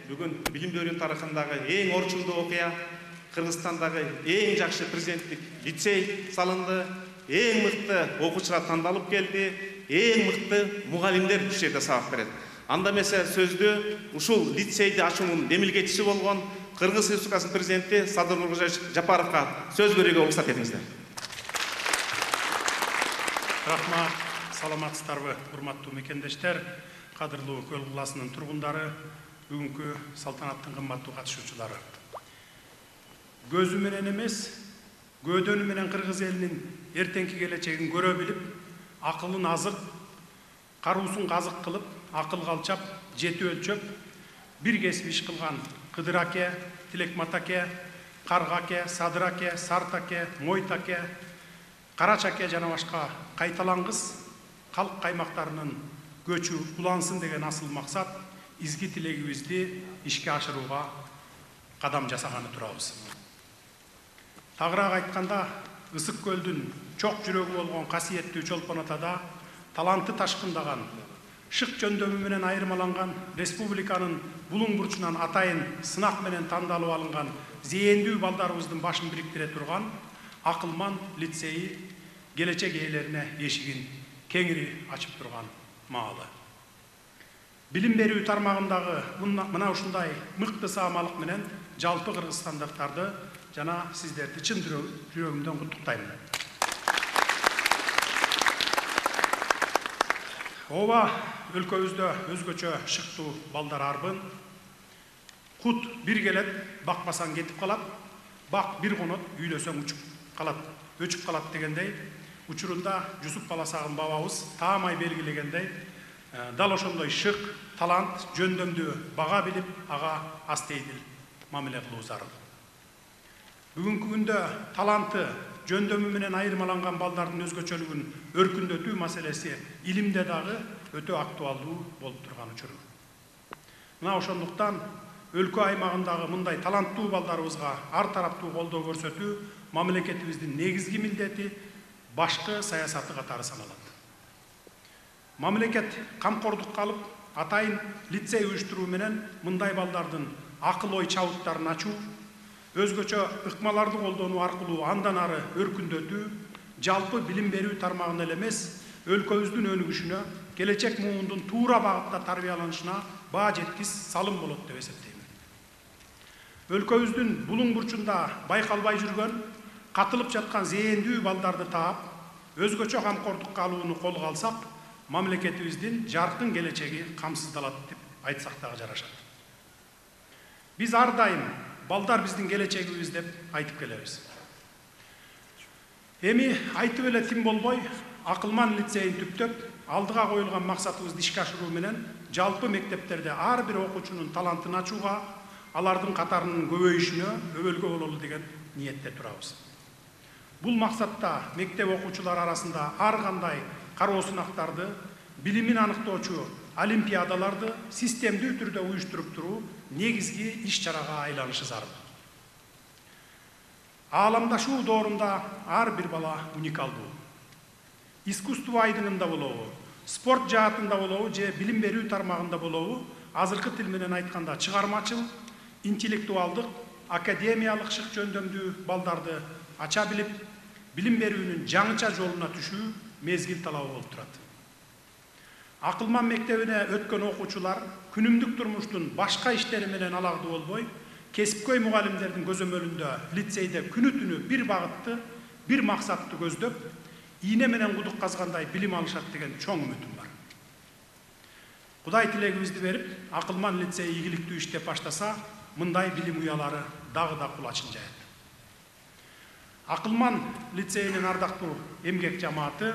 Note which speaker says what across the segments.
Speaker 1: Бүгін билим берүү тарыхындагы эң орчундуу окуя, Кыргызстандагы эң жакшы президенттик лицей салынды, эң мыкты окуучулар тандалып келди, эң мыкты мугалимдер ушул жерде сабак берет. Анда эмесе сөздү ушул лицейди ачуунун демилгечиси болгон Кыргыз Республикасынын президенти Садыр Нуркожоевич Жапаровго сөз берүүгө уруксат этиңиздер.
Speaker 2: Рахмат, саламатсыздарбы, урматтуу мекендештер, кадырлуу Көл каласынын тургундары, бүгүнкү салтанаттын кымбаттуу катышуучулары. Көзү менен эмес, көдөнү менен кыргыз элинин эртеңки келечегин көрө билип, акылын азык, каруусун казык кылып, акыл калчап, жети өлчөп, бир кесип иш кылган Кыдыр аке, Тилекмат аке, Карга аке, Садыр аке, Сарт аке, Мойт аке, Карач аке жана башка кайталангыс калк каймактарынын көчү улансын деген асыл максат изги тилегибизди ишке ашырууга кадам жасаганы турабыз. Тагыраак айтканда, Ысык көлдүн чок жүрөгү болгон касиеттүү Чолпон Атада таланты ташкындаган, шык жөндөмү менен айырмаланган, республиканын булуң бурчунан атайын сынак менен тандалып алынган зээндүү балдарыбыздын башын бириктире турган Акылман лицейи келечек ээлерине эшигин кеңири ачып турган маалы. Билим берүү тармагындагы мына ушундай мыкты саамалык менен жалпы кыргызстандыктарды жана сиздерди чын жүрөгүмдөн куттуктайм. Ооба өлкөбүздө өзгөчө шыктуу балдар арбын. Кут бир келет, бакпасаң кетип калат, бак бир конот, үйлөсөң учуп калат, өчүп калат дегендей, учурунда Жусуп Баласагын бабабыз таамай белгилегендей, дал ошондой шык, талант, жөндөмдү бага билип, ага астейдил мамиле кылуу зарыл. Бүгүнкү күндө таланты, жөндөмү менен айырмаланган балдардын өзгөчөлүгүн өркүндөтүү маселеси илимде дагы өтө актуалдуу болуп турган учур. Мына ошондуктан өлкө аймагындагы мындай таланттуу балдарыбызга ар тараптуу колдоо көрсөтүү мамлекетибиздин негизги милдети, башкы саясаты катары саналат. Мамлекет камкордукка алып, атайын лицей уюштуруу менен мындай балдардын акыл ой чабыттарын ачуу, өзгөчө ыкмаларды колдонуу аркылуу андан ары өркүндөтүү, жалпы билим берүү тармагын эле эмес, өлкөбүздүн өнүгүшүнө, келечек муундун туура багытта тарбияланышына баа жеткис салым болот деп эсептейм. Өлкөбүздүн булуң бурчунда байкалбай жүргөн, катылып жаткан зээндүү балдарды таап, өзгөчө камкордукка алууну колго алсак, мамлекетибиздин жаркын келечеги камсыздалат деп айтсак дагы жарашат. Биз ар дайым балдар биздин келечегибиз деп айтып келебиз. Эми айтып эле тим болбой, Акылман лицейин түптөп, алдыга коюлган максатыбызды ишке ашыруу менен жалпы мектептерде ар бир окуучунун талантын ачууга, алардын катарынын көбөйүшүнө өбөлгө бололу деген ниетте турабыз. Бул максатта мектеп окуучулары арасында ар кандай кароо сынактарды, билимин аныктоочу олимпиадаларды системдүү түрдө уюштуруп туруу негизги иш-чарага айланышы зарыл. Ааламдашуу доорунда ар бир бала уникалдуу. Искусство айдыңында болобу, спорт жаатында болобу же билим берүү тармагында болобу, азыркы тил менен айтканда чыгармачыл, интеллектуалдык, академиялык шык жөндөмдүү балдарды ача билип, билим берүүнүн жаңыча жолуна түшүү мезгил талабы болуп турат. Акылман мектебине өткөн окуучулар күнүмдүк турмуштун башка иштери менен алагды болбой, кесипкөй мугалимдердин көзөмөлүндө лицейде күнү түнү бир багытты, бир максатты көздөп, ийне менен кудук казгандай билим алышат деген чоң үмүтүм бар. Кудай тилегибизди берип, Акылман лицейи ийгиликтүү иштеп баштаса, мындай билим уялары дагы да кулачын жаят. Акылман лицейинин ардактуу эмгек жамааты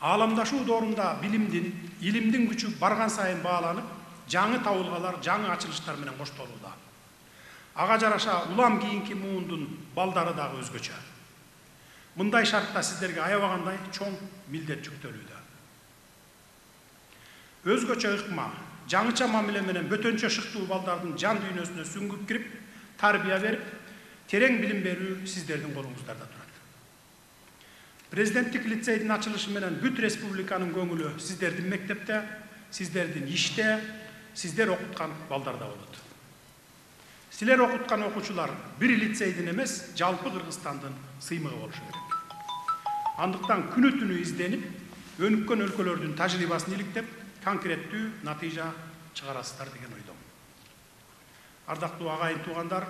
Speaker 2: ааламдашуу доорунда билимдин, илимдин күчү барган сайын бааланып, жаңы табылгалар, жаңы ачылыштар менен коштолууда. Ага жараша улам кийинки муундун балдары дагы өзгөчө. Мындай шартта сиздерге аябагандай чоң милдет жүктөлүүдө. Өзгөчө ыкма, жаңыча мамиле менен бөтөнчө шыктуу балдардын жан дүйнөсүнө сүңгүп кирип, тарбия берип, терең билим берүү сиздердин колуңуздарда турат. Президенттик лицейдин ачылышы менен бүт республиканын көңүлү сиздердин мектепте, сиздердин иште, сиздер окуткан балдарда болот. Силер окуткан окуучулар бир лицейдин эмес, жалпы Кыргызстандын сыймыгы болушу керек. Андыктан күнү түнү изденип, өнүккөн өлкөлөрдүн тажрыйбасын иликтеп, конкреттүү натыйжа чыгарасыздар деген ойдомун. Ардактуу агайын туугандар,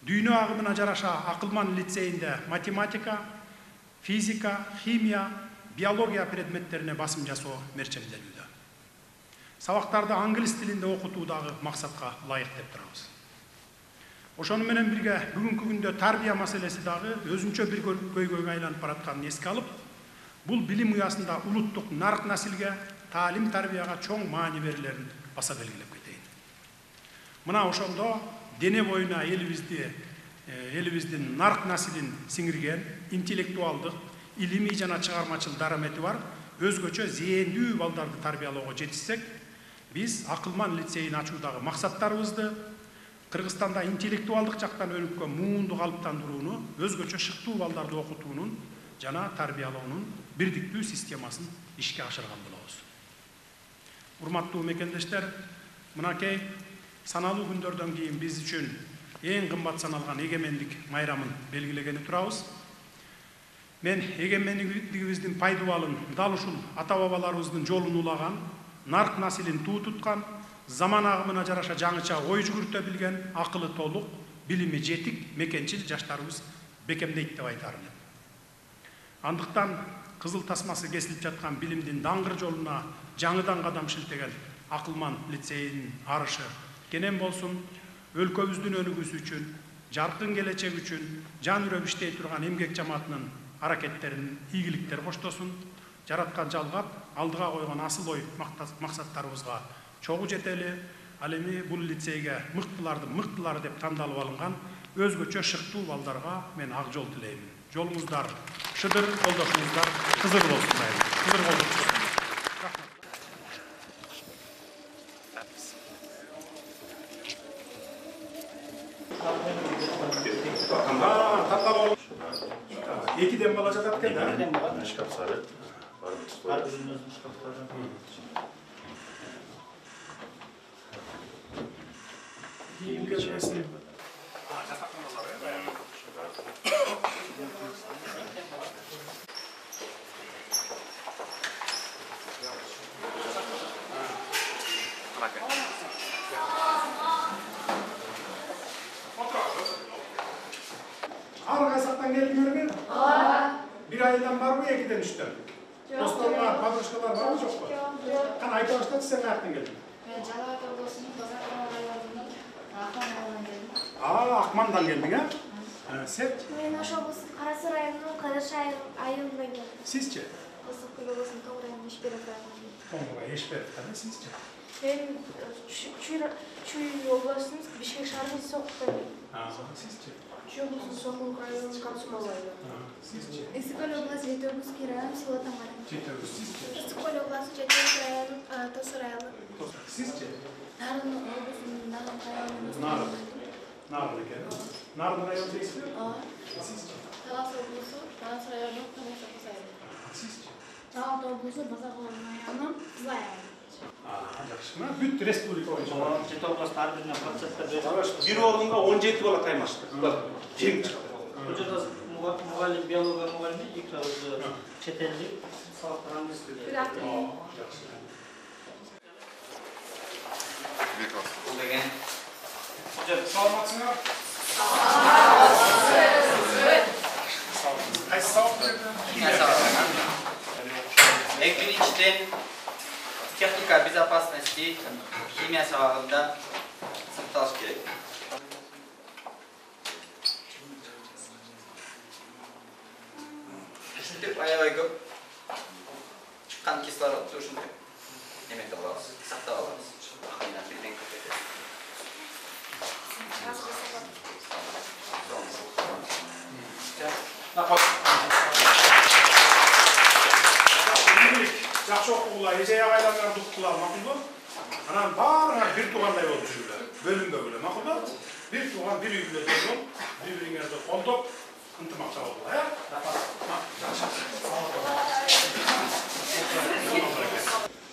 Speaker 2: дүйнө агымына жараша Акылман лицейинде математика, физика, химия, биология предметтерине басым жасоо мерчемделүүдө. Сабактарды англис тилинде окутуудагы максатка ылайык деп турабыз. Ошону менен бирге бүгүнкү күндө тарбия маселеси дагы өзүнчө бир көйгөйгө айланып баратканын эске алып, бул билим уясында улуттук нарк насилге, таалим тарбияга чоң маани берилерин баса белгилеп кетейин. Мына ошондо дене боюна элибиздин нарк насилин сиңирген, интеллектуалдык, илимий жана чыгармачыл дарамети бар, өзгөчө зээндүү балдарды тарбиялоого жетишсек, биз Акылман лицейин ачуудагы максаттарыбызды Кыргызстанда интеллектуалдык жактан өнүккөн муунду калыптандырууну, өзгөчө шыктуу балдарды окутуунун жана тарбиялоонун бирдиктүү системасын ишке ашырган болобуз. Урматтуу мекендештер, мынакей саналуу күндөрдөн кийин биз үчүн эң кымбат саналган эгемендик майрамын белгилегени турабыз. Мен эгемендигибиздин пайдубалын дал ушул ата-бабаларыбыздын жолун улаган, нарк насилин туу туткан, заман агымына жараша жаңыча ой жүгүртө билген, акылы толук, билими жетик, мекенчил жаштарыбыз бекемдейт деп айтарым. Андыктан кызыл тасмасы кесилип жаткан билимдин даңгыр жолуна жаңыдан кадам шилтеген Акылман лицейинин арышы кенен болсун, өлкөбүздүн өнүгүүсү үчүн, жаркын келечек үчүн жан үрөп иштей турган эмгек жамаатынын аракеттерин ийгиликтер коштосун, жараткан жалгап, алдыга койгон асыл ой максаттарыбызга чогуу жетели. Ал эми бул лицейге мыктылардын мыктылары деп тандалып алынган өзгөчө шыктуу балдарга мен ак жол тилеймин. Жолуңуздар шыдыр, колдошуңуздар кызыр болсун дайым. Кызыр болсун. Экиден бала жатат экен да.
Speaker 3: Шкафтары. Бар өзүнүн шкафтары.
Speaker 2: Ар кайсактан келдиңерби? Бир айдан барбы, экиден үчтөн? Досторлар, подружкалар барбы, жокпу? Кана айта баштачы, сен каяктан келдиң?
Speaker 4: Мен Жалал Ата облусунун Базаркөл районунун Акман ауылунан келдим.
Speaker 2: Акмандан келдиң, Сен?
Speaker 4: Мен Ош облусунун Карасыр районунун Кадыршы айылынан келдим.
Speaker 2: Сизчи?
Speaker 4: Базаркөл облусунун Тоң районунун Ишберов районунан.
Speaker 2: Тоңго Ишберовдон, сизчи?
Speaker 4: Мен Чуй облусунун Бишкек шаарынын Сокуктан келдим.
Speaker 2: Сизчи?
Speaker 4: Чуй облусунун Сокул районунун Комсомол району.
Speaker 2: Сизчи?
Speaker 4: Ыстыккөл облусу Жетөбүский району Село Тамара.
Speaker 2: Сизчи?
Speaker 4: Ыстыккөл облусу Жетөбүский району Тосо району.
Speaker 2: Сизчи?
Speaker 4: Нарын облусунун Нарын районунун.
Speaker 2: Нарын экен. Нарын району дейсизби? Сизчи?
Speaker 4: Талас облусу Талас району Тамаса району.
Speaker 2: Сизчи?
Speaker 4: Жалал Ата облусу Базаркөл району Кызыл айыл.
Speaker 2: Жакшы. Бүт республика боюнча.
Speaker 3: Жети областын ар бирине проценттер
Speaker 1: Бир орунга 17 бала каймашты. Тең чыкты.
Speaker 3: Бул жерде мугалим, биология мугалими, экөөсү чет элдик, сабактар англис тилинде. Деген.
Speaker 2: Саламатсыңар? Кайсы сабак бердиң?
Speaker 5: Эң биринчиден техника безопасности химия сабагында сакталыш керек. Ушинтип аябай көп чыккан кислородду ушинтип эметип алабыз, сактап алабыз. Birden көп кетет.
Speaker 2: Жакшы окугула, эже агайларыңарды уккула, макулбу? Анан баарыңар бир туугандай болуп жүрүлөр. Бөлүнгө беле, макулбу? Бир тууган, бир үй бүлө болуп, бири-бириңерди колдоп, ынтымақ жауабы, ә?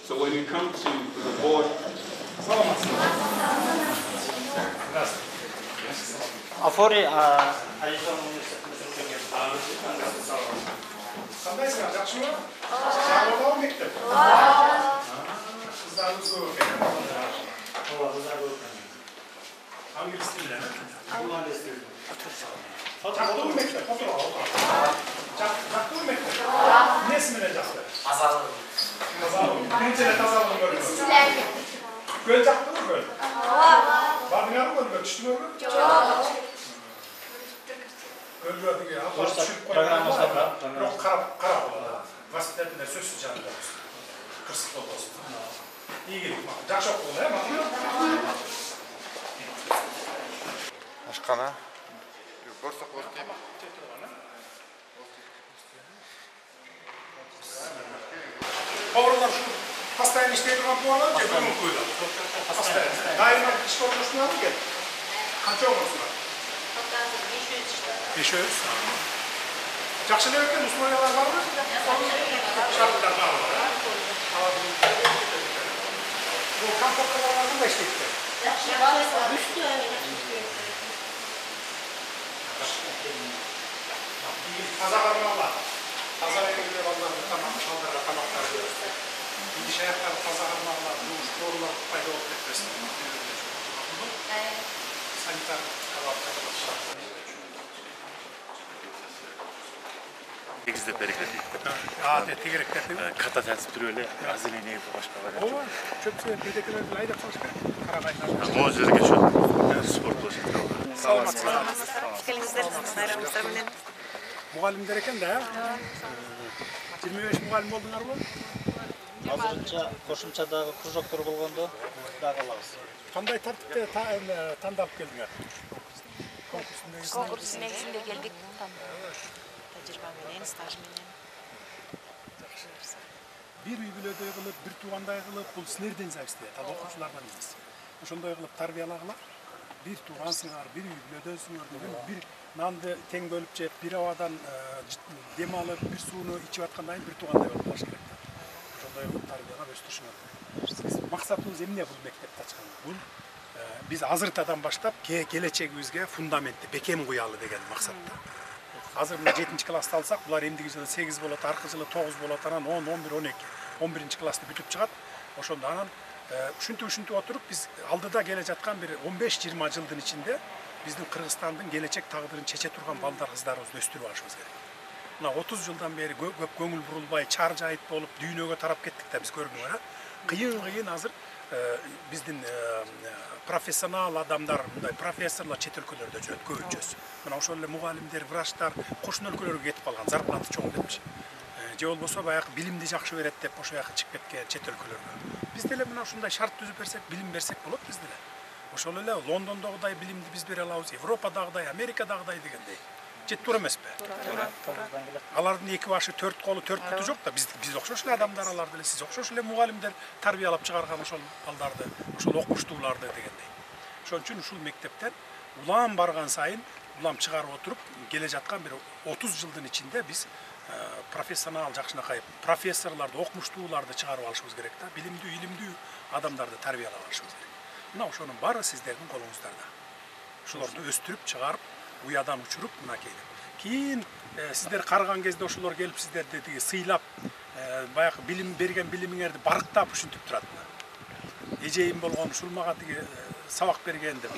Speaker 6: So when you come to the board,
Speaker 3: Афори Аризона университетінде
Speaker 2: қандайсыңар, жақсы ма? Жағалау мектеп? Қыздарыңыз көп екен. Англис тілі, жақты ма мектеп? Жақты ма мектеп? Несіменен жақты? Тазалығын. Қаншелі тазалығын көрдіңіз? Көл жақты ма көл? Бардыңар ма көлге? Түшті ме көл?
Speaker 3: Жоқ.
Speaker 2: Көлге апарып түсіп қойған. Бірақ қарап олады. Воспитательный сөзсіз жанында. Қырсық болсын. İyi geldik. Жақсы оқу болды, мақұл?
Speaker 7: Ашқана. Борсақ болып дейм.
Speaker 2: Поварлар şu постоянно işleyip duran puanlar mı? Cebine mi koyuyorlar? Постоянно. Daima iş olmasını alın gel. Kaç olmasınlar? 500. Жақсы деп екен, условиялар бар ма? Шарттар бар. Бұл компакталардан да işleyip de. Таза қармалар. Таза регулер балаларды шалдарға тамақтар береді. İndi ayaqları таза қармалар, школалар пайда болып кетпесін. Санитар талаптары бар.
Speaker 8: Тегізді берекет дейді.
Speaker 2: Тегеректер дейді.
Speaker 8: Ката тәсіп түрелі, әзілене башқа бар.
Speaker 2: Ова, чөпсе, бірдекелерді айдап қошқа. Қарағайындар.
Speaker 8: Ол жерге шөп, спорт болшы.
Speaker 2: Саламатсыздар. Мұғалімдер екен да, 25 мұғалім болдыңар бұл?
Speaker 3: Азырынша қошымшадағы кружоктор болғанда дағы алабыз.
Speaker 2: Қандай тәртіпте таңдалып келдіңер?
Speaker 9: Конкурс негізінде келдік. Тәжірибеменен, стажменен.
Speaker 2: Bir үй-бүлөдөй кылып, bir туугандай кылып, бул силерден зависти, ал окуучулардан эмес. Ошондой кылып тарбиялағыла, bir туугансыңар, bir үй-бүлөдөсүңөр деген, bir нанды тең бөлүп жеп, bir абадан дем алып, bir сууну ичип аткандан кийин bir туугандай болуп калыш керек. Ошондой кылып тарбиялап өстүрүшүңөр. Максатыбыз эмне бул мектепти ачкан? Бул биз азыртадан баштап келечегибизге фундаментти бекем куялы деген максатта. Азыр мына 7-ci класты алсак, булар эмдиги жылы 8 болот, аркы жылы 9 болот, анан 10, 11, 12, 11-ci класты бүтүп чыгат. Ошондо анан ушинтип отуруп биз алдыда келе жаткан bir 15-20 жылдын ичинде биздин Кыргызстандын келечек тагдырын чече турган балдар, кыздарыбызды өстүрүп алышыбыз керек. Мына 30 жылдан бери көп көңүл бурулбай, чар жайыт болуп, дүйнөгө тарап кеттик да биз көрдүңөр. Кыйын азыр биздин профессионал адамдар, мындай профессорлор чет өлкөлөрдө жүрөт көбүнчөсү. Мына ошол эле мугалимдер, врачтар кошун өлкөлөргө кетип калган, зарплаты чоң депчи. Же болбосо баягы билимди жакшы берет деп ошо жака чыгып кеткен чет өлкөлөргө. Биз деле мына ушундай шарт түзүп берсек, билим берсек болот биз деле. Ошол эле Лондондогудай билимди биз бере алабыз, Европадагыдай, Америкадагыдай дегендей. Жет туура эмеспи? Туура. Алардын 2 башы 4 колу 4 буту жок да, биз окшош эле адамдар алар деле, сиз окшош эле мугалимдер тарбиялап чыгарган ошол балдарды, ошол окумуштууларды дегендей. Ошон үчүн ушул мектептен улам барган сайын, улам чыгарып отуруп, келе жаткан bir 30 жылдын ичинде биз профессионал жакшынакай профессорлорду, окумуштууларды чыгарып алышыбыз керек да, билимдүү, илимдүү адамдарды тарбиялап алышыбыз керек. Мына ошонун баары сиздердин колуңуздарда. Ошолорду өстүрүп, чыгарып, уядан учуруп мына кийин сиздер карыган кезде ошолор келип сиздерди тиги сыйлап, баягы билим берген билимиңерди барктап ушинтип турат. Эжейим болгон ушул мага тиги сабак берген деп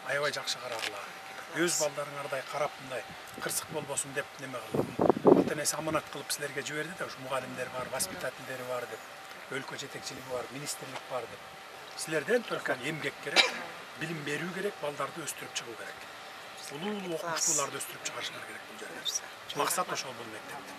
Speaker 2: аябай жакшы карагыла. Өз балдарыңардай карап мындай кырсык болбосун деп неме кылып, ата-энеси аманат кылып силерге жиберди да, ушу мугалимдер бар, воспитательдери бар деп, өлкө жетекчилиги бар, министрлик бар деп. Силерден только эмгек керек, билим берүү керек, балдарды өстүрүп чыгуу керек. Улуу окумуштууларды өстүрүп чыгарышыңар керек бул жерде. Максат ошол бул мектепте.